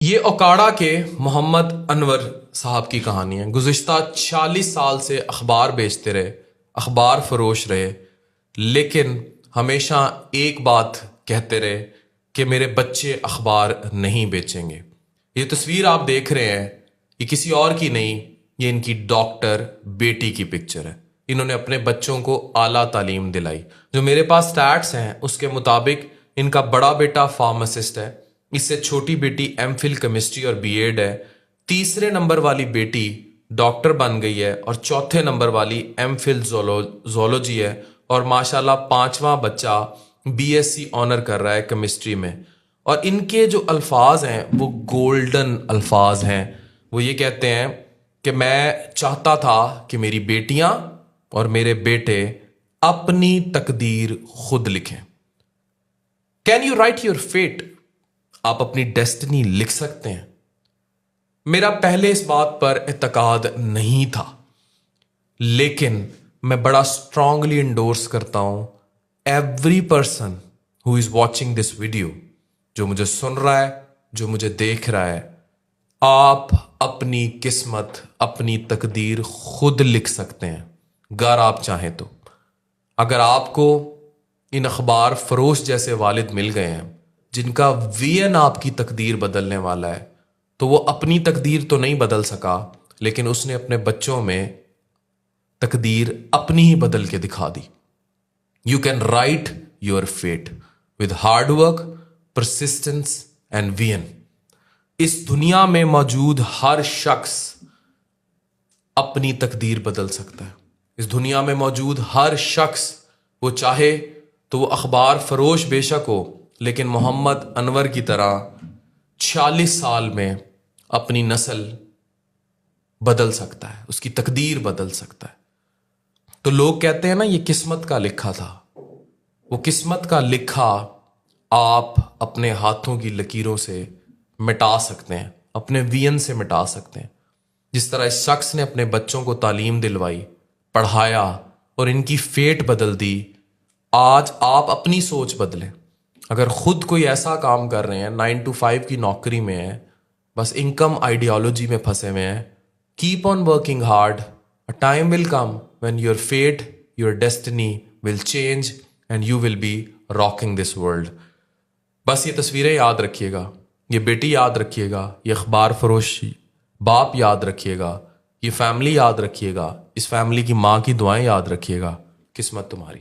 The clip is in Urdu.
یہ اوکاڑا کے محمد انور صاحب کی کہانی ہے۔ گزشتہ 40 سال سے اخبار بیچتے رہے، اخبار فروش رہے، لیکن ہمیشہ ایک بات کہتے رہے کہ میرے بچے اخبار نہیں بیچیں گے۔ یہ تصویر آپ دیکھ رہے ہیں، یہ کسی اور کی نہیں، یہ ان کی ڈاکٹر بیٹی کی پکچر ہے۔ انہوں نے اپنے بچوں کو اعلیٰ تعلیم دلائی۔ جو میرے پاس سٹیٹس ہیں اس کے مطابق ان کا بڑا بیٹا فارماسسٹ ہے، اس سے چھوٹی بیٹی ایم فل کیمسٹری اور بی ایڈ ہے، تیسرے نمبر والی بیٹی ڈاکٹر بن گئی ہے، اور چوتھے نمبر والی ایم فل زولوجی ہے، اور ماشاءاللہ پانچواں بچہ بی ایس سی آنر کر رہا ہے کیمسٹری میں۔ اور ان کے جو الفاظ ہیں وہ گولڈن الفاظ ہیں۔ وہ یہ کہتے ہیں کہ میں چاہتا تھا کہ میری بیٹیاں اور میرے بیٹے اپنی تقدیر خود لکھیں۔ Can you write your fate? آپ اپنی ڈیسٹنی لکھ سکتے ہیں؟ میرا پہلے اس بات پر اعتقاد نہیں تھا، لیکن میں بڑا اسٹرانگلی انڈورس کرتا ہوں every person who is watching this video, جو مجھے سن رہا ہے، جو مجھے دیکھ رہا ہے، آپ اپنی قسمت، اپنی تقدیر خود لکھ سکتے ہیں اگر آپ چاہیں تو۔ اگر آپ کو ان اخبار فروش جیسے والد مل گئے ہیں جن کا وین آپ کی تقدیر بدلنے والا ہے، تو وہ اپنی تقدیر تو نہیں بدل سکا، لیکن اس نے اپنے بچوں میں تقدیر اپنی ہی بدل کے دکھا دی۔ You can write your fate with hard work, persistence and vain. اس دنیا میں موجود ہر شخص اپنی تقدیر بدل سکتا ہے۔ اس دنیا میں موجود ہر شخص، وہ چاہے تو وہ اخبار فروش بے شک ہو، لیکن محمد انور کی طرح 40 سال میں اپنی نسل بدل سکتا ہے، اس کی تقدیر بدل سکتا ہے۔ تو لوگ کہتے ہیں نا یہ قسمت کا لکھا تھا، وہ قسمت کا لکھا آپ اپنے ہاتھوں کی لکیروں سے مٹا سکتے ہیں، اپنے وین سے مٹا سکتے ہیں۔ جس طرح اس شخص نے اپنے بچوں کو تعلیم دلوائی، پڑھایا اور ان کی فیٹ بدل دی، آج آپ اپنی سوچ بدلیں۔ اگر خود کوئی ایسا کام کر رہے ہیں، 9 to 5 کی نوکری میں ہیں، بس انکم آئیڈیالوجی میں پھنسے ہوئے ہیں، keep on working hard, a time will come when your fate, your destiny will change and you will be rocking this world۔ بس یہ تصویریں یاد رکھیے گا، یہ بیٹی یاد رکھیے گا، یہ اخبار فروش باپ یاد رکھیے گا، یہ فیملی یاد رکھیے گا، اس فیملی کی ماں کی دعائیں یاد رکھیے گا۔ قسمت تمہاری۔